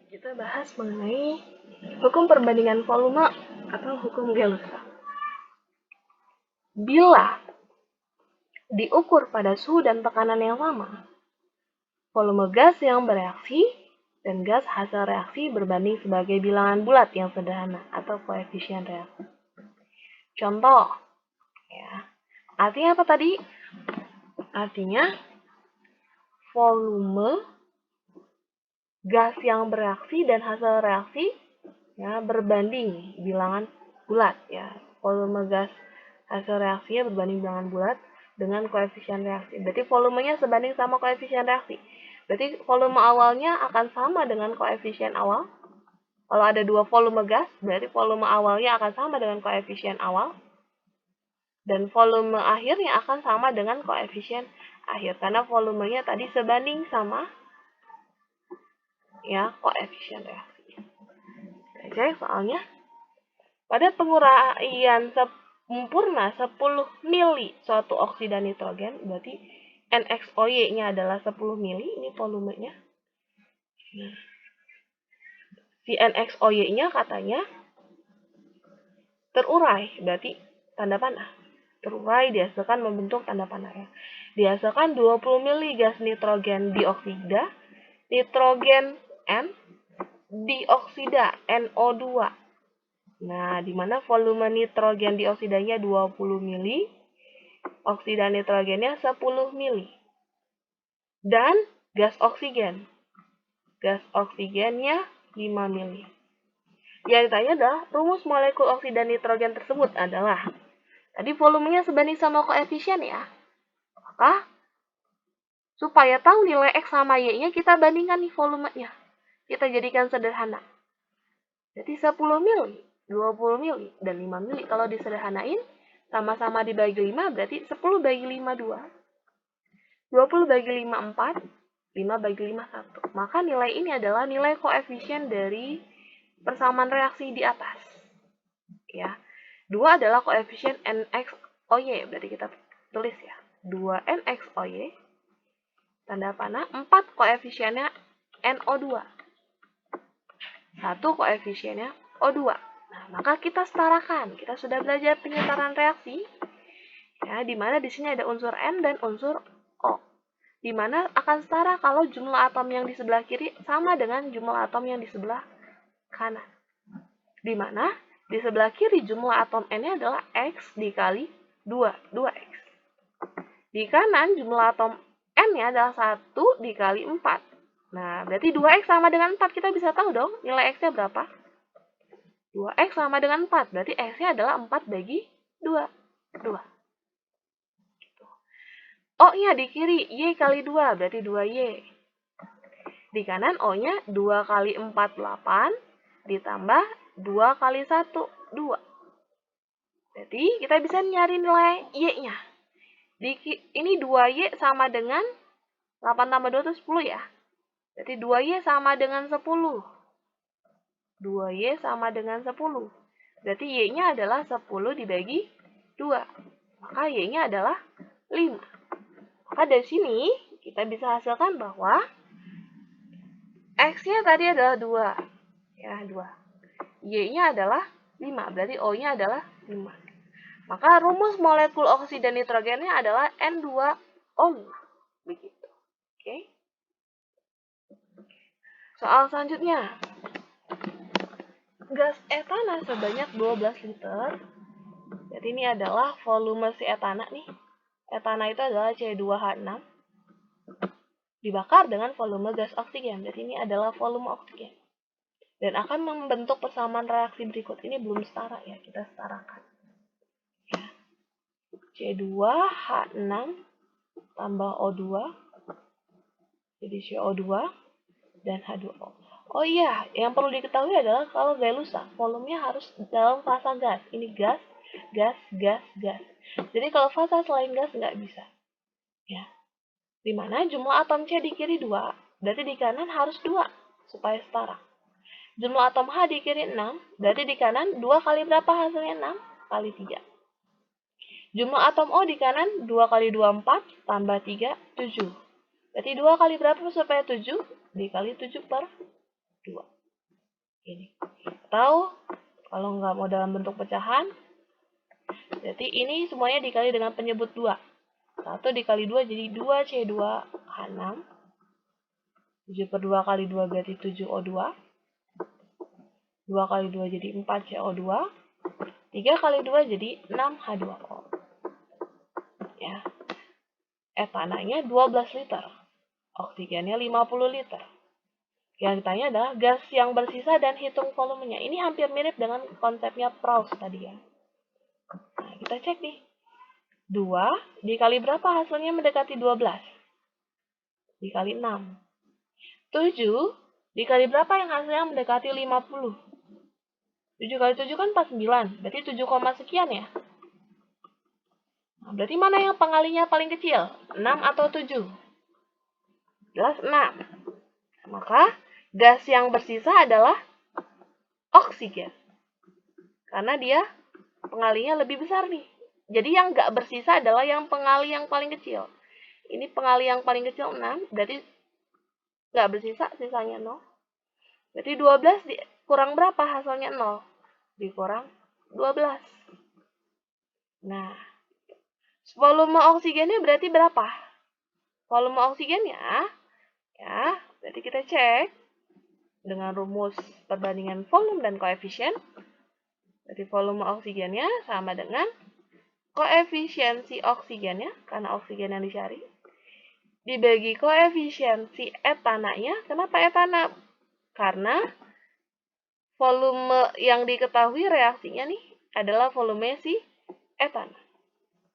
Kita bahas mengenai hukum perbandingan volume atau hukum Gay-Lussac. Bila diukur pada suhu dan tekanan yang sama, volume gas yang bereaksi dan gas hasil reaksi berbanding sebagai bilangan bulat yang sederhana atau koefisien reaksi. Contoh, ya. Artinya apa tadi? Artinya volume gas yang bereaksi dan hasil reaksi ya berbanding bilangan bulat ya. Volume gas hasil reaksinya berbanding bilangan bulat dengan koefisien reaksi. Berarti volumenya sebanding sama koefisien reaksi. Berarti volume awalnya akan sama dengan koefisien awal. Kalau ada dua volume gas, berarti volume awalnya akan sama dengan koefisien awal. Dan volume akhirnya akan sama dengan koefisien akhir. Karena volumenya tadi sebanding sama ya koefisien reaksi. Oke, soalnya pada penguraian sempurna 10 mili suatu oksida nitrogen, berarti NXOY-nya adalah 10 mili, ini volumenya. Nah, si NXOY-nya katanya terurai, berarti tanda panah. Terurai dihasilkan membentuk tanda panah ya. Dihasilkan 20 mili gas nitrogen dioksida, nitrogen N, dioksida NO2. Nah, di mana volume nitrogen dioksidanya 20 mili, oksida nitrogennya 10 mili. Dan gas oksigen. Gas oksigennya 5 mili. Yang ditanya adalah rumus molekul oksida nitrogen tersebut adalah tadi volumenya sebanding sama koefisien ya. Maka supaya tahu nilai X sama Y-nya kita bandingkan nih volumenya. Kita jadikan sederhana. Jadi 10 mili, 20 mili, dan 5 mili. Kalau disederhanain, sama-sama dibagi 5, berarti 10 bagi 5, 2. 20 bagi 5, 4. 5 bagi 5, 1. Maka nilai ini adalah nilai koefisien dari persamaan reaksi di atas. Ya. 2 adalah koefisien NXOY, berarti kita tulis ya. 2 NXOY, tanda panah, 4 koefisiennya NO2. 1 koefisiennya O2. Nah, maka kita setarakan. Kita sudah belajar penyetaraan reaksi. Ya, di mana di sini ada unsur N dan unsur O. Di mana akan setara kalau jumlah atom yang di sebelah kiri sama dengan jumlah atom yang di sebelah kanan. Di mana di sebelah kiri jumlah atom N-nya adalah X dikali 2, 2X. Di kanan jumlah atom N-nya adalah 1 dikali 4. Nah, berarti 2X sama dengan 4. Kita bisa tahu dong nilai X-nya berapa. 2X sama dengan 4. Berarti X-nya adalah 4 bagi 2. 2. O-nya di kiri, Y kali 2. Berarti 2Y. Di kanan O-nya 2 kali 4, 8. Ditambah 2 kali 1, 2. Berarti kita bisa nyari nilai Y-nya. Ini 2Y sama dengan 8 tambah 2 itu 10 ya. Berarti 2Y sama dengan 10. 2Y sama dengan 10. Berarti Y-nya adalah 10 dibagi 2. Maka Y-nya adalah 5. Maka dari sini kita bisa hasilkan bahwa X-nya tadi adalah 2. Ya, 2. Y-nya adalah 5. Berarti O-nya adalah 5. Maka rumus molekul oksida nitrogennya adalah N2O5. Begitu. Oke. Soal selanjutnya. Gas etana sebanyak 12 liter. Jadi ini adalah volume si etana nih. Etana itu adalah C2H6. Dibakar dengan volume gas oksigen. Jadi ini adalah volume oksigen. Dan akan membentuk persamaan reaksi berikut. Ini belum setara ya, kita setarakan. Ya. C2H6 tambah O2. Jadi CO2 dan H2O. Oh iya, yang perlu diketahui adalah kalau Gay-Lussac, volumenya harus dalam fasa gas. Ini gas, gas, gas, gas. Jadi kalau fasa selain gas nggak bisa. Ya. Dimana jumlah atom C di kiri 2, berarti di kanan harus 2 supaya setara. Jumlah atom H di kiri 6, berarti di kanan 2 kali berapa hasilnya? 6 kali 3. Jumlah atom O di kanan 2 kali 2, 4, tambah 3, 7. Berarti 2 kali berapa supaya 7? Dikali 7 per 2. Ini. Atau kalau nggak mau dalam bentuk pecahan, berarti ini semuanya dikali dengan penyebut 2. 1 dikali 2 jadi 2C2H6. 7 per 2 kali 2 berarti 7O2. 2 kali 2 jadi 4CO2. 3 kali 2 jadi 6H2O. Ya. Etananya 12 liter. Oksigennya 50 liter. Yang ditanya adalah gas yang bersisa dan hitung volumenya. Ini hampir mirip dengan konsepnya Proust tadi ya. Nah, kita cek nih. 2 dikali berapa hasilnya mendekati 12? Dikali 6. 7 dikali berapa yang hasilnya mendekati 50? 7 kali 7 kan 49. Berarti 7, sekian ya. Nah, berarti mana yang pengalinya paling kecil? 6 atau 7? Jelas 6. Maka gas yang bersisa adalah oksigen. Karena dia pengalinya lebih besar nih. Jadi yang nggak bersisa adalah yang pengali yang paling kecil. Ini pengali yang paling kecil 6, berarti nggak bersisa, sisanya 0. Berarti 12 kurang berapa hasilnya 0? Dikurang 12. Nah, volume oksigennya berarti berapa? Volume oksigennya, ya, berarti kita cek dengan rumus perbandingan volume dan koefisien. Berarti volume oksigennya sama dengan koefisiensi oksigennya, karena oksigen yang dicari, dibagi koefisiensi etananya. Kenapa etana? Karena volume yang diketahui reaksinya nih adalah volume si etana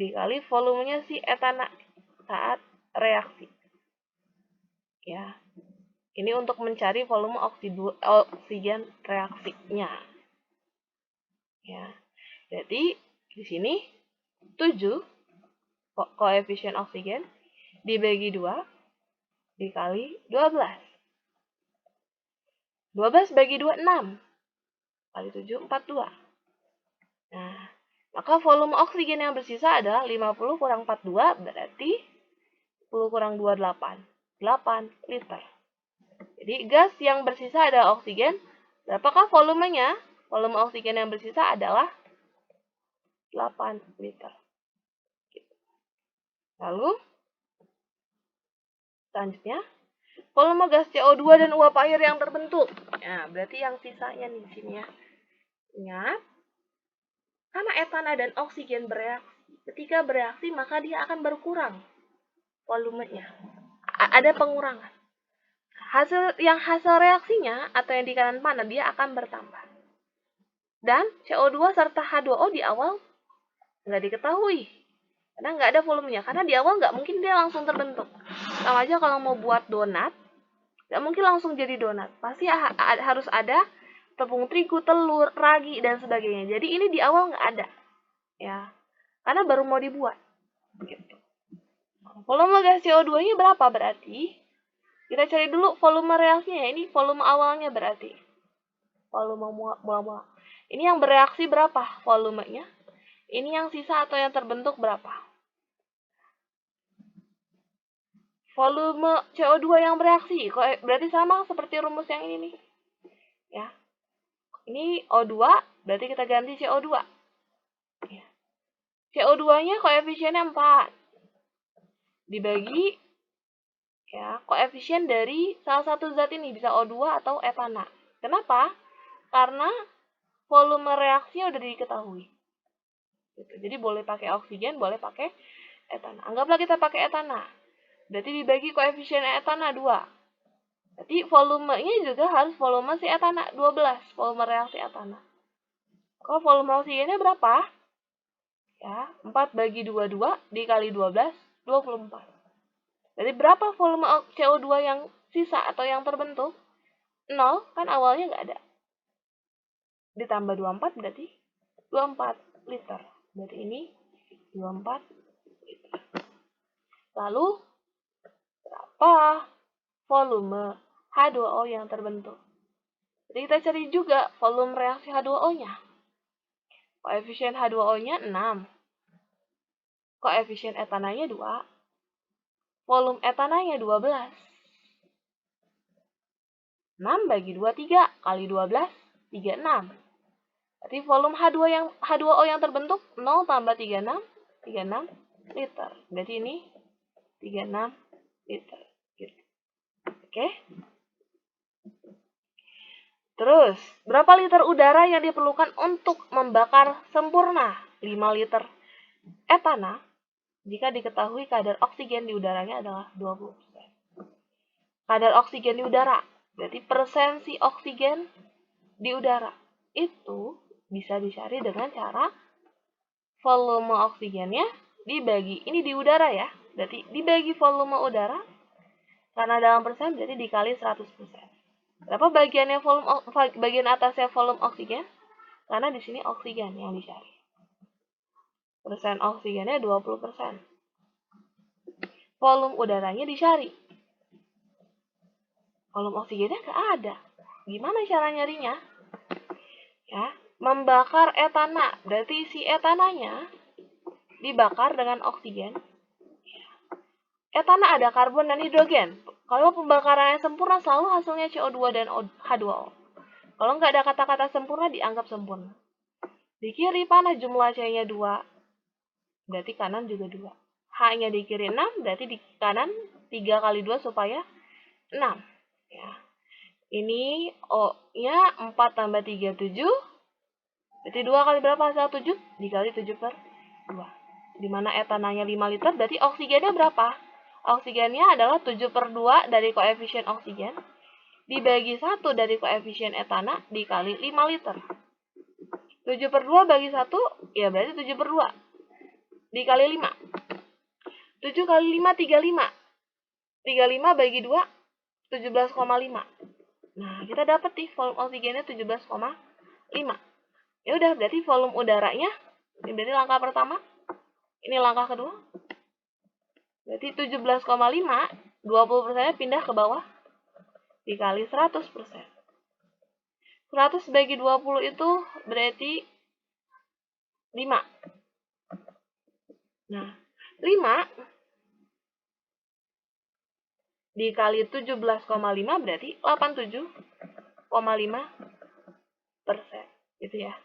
dikali volumenya si etana saat reaksi. Ya. Ini untuk mencari volume oksigen reaksinya. Ya. Jadi di sini 7 koefisien oksigen dibagi 2 dikali 12. 12 bagi 2, 6. Kali 7, 42. Nah, maka volume oksigen yang bersisa adalah 50 kurang 42, berarti 10 kurang 2, 8. 8 liter. Jadi gas yang bersisa adalah oksigen. Berapakah volumenya? Volume oksigen yang bersisa adalah 8 liter. Lalu, selanjutnya, volume gas CO2 dan uap air yang terbentuk. Nah, berarti yang sisanya nih sini ya. Ingat, karena etana dan oksigen bereaksi. Ketika bereaksi, maka dia akan berkurang volumenya. Ada pengurangan. Hasil reaksinya atau yang di kanan panel dia akan bertambah. Dan CO2 serta H2O di awal nggak diketahui. Karena nggak ada volumenya. Karena di awal nggak mungkin dia langsung terbentuk. Sama aja kalau mau buat donat, nggak mungkin langsung jadi donat. Pasti harus ada tepung terigu, telur, ragi, dan sebagainya. Jadi ini di awal nggak ada. Ya, karena baru mau dibuat. Gitu. Volume gas CO2-nya berapa berarti? Kita cari dulu volume reaksinya. Ini volume awalnya berarti. Volume mula-mula. Ini yang bereaksi berapa volumenya? Ini yang sisa atau yang terbentuk berapa? Volume CO2 yang bereaksi. Berarti sama seperti rumus yang ini nih. Ya. Ini O2, berarti kita ganti CO2. Ya. CO2-nya koefisiennya 4. Dibagi ya, koefisien dari salah satu zat ini, bisa O2 atau etana. Kenapa? Karena volume reaksinya udah diketahui. Gitu. Jadi boleh pakai oksigen, boleh pakai etana. Anggaplah kita pakai etana. Berarti dibagi koefisien etana 2. Berarti volumenya juga harus volume si etana 12, volume reaksi etana. Kalau volume oksigennya berapa? Ya, 4 bagi 22 dikali 12, 24. Jadi berapa volume CO2 yang sisa atau yang terbentuk? 0, kan awalnya nggak ada. Ditambah 24 berarti 24 liter. Berarti ini 24 liter. Lalu, berapa volume H2O yang terbentuk? Jadi kita cari juga volume reaksi H2O-nya. Koefisien H2O-nya 6. Koefisien etananya 2. Volume etananya 12. 6 bagi 2, 3. Kali 12, 36. Berarti volume H2O yang terbentuk 0 tambah 36 liter. Berarti ini 36 liter. Gitu. Oke. Terus, berapa liter udara yang diperlukan untuk membakar sempurna 5 liter etana jika diketahui kadar oksigen di udaranya adalah 20%. Kadar oksigen di udara, berarti persensi oksigen di udara. Itu bisa dicari dengan cara volume oksigennya dibagi, ini di udara ya, berarti dibagi volume udara, karena dalam persen berarti dikali 100%. Berapa bagian atasnya volume oksigen? Karena di sini oksigen yang dicari. Persen oksigennya 20%. Volume udaranya dicari. Volume oksigennya nggak ada. Gimana cara nyarinya? Ya, membakar etana. Berarti si etananya dibakar dengan oksigen. Etana ada karbon dan hidrogen. Kalau pembakaran yang sempurna selalu hasilnya CO2 dan H2O. Kalau nggak ada kata-kata sempurna, dianggap sempurna. Di kiri panah jumlah C-nya 2, berarti kanan juga 2. H-nya di kiri 6, berarti di kanan 3 kali 2 supaya 6. Ya. Ini O-nya 4 tambah 3, 7. Berarti 2 kali berapa hasil 7? Dikali 7 per 2. Dimana etananya 5 liter, berarti oksigennya berapa? Oksigennya adalah 7 per 2 dari koefisien oksigen, dibagi 1 dari koefisien etana, dikali 5 liter. 7 per 2 bagi 1, ya berarti 7 per 2. Dikali 5. 7 kali 5, 35. 35 bagi 2, 17,5. Nah, kita dapat nih volume oksigennya 17,5. Ya udah, berarti volume udaranya, ini berarti langkah pertama, ini langkah kedua. Berarti 17,5, 20%-nya pindah ke bawah, dikali 100%. 100 bagi 20 itu berarti 5. Nah, 5 dikali 17,5 berarti 87,5%. Gitu ya.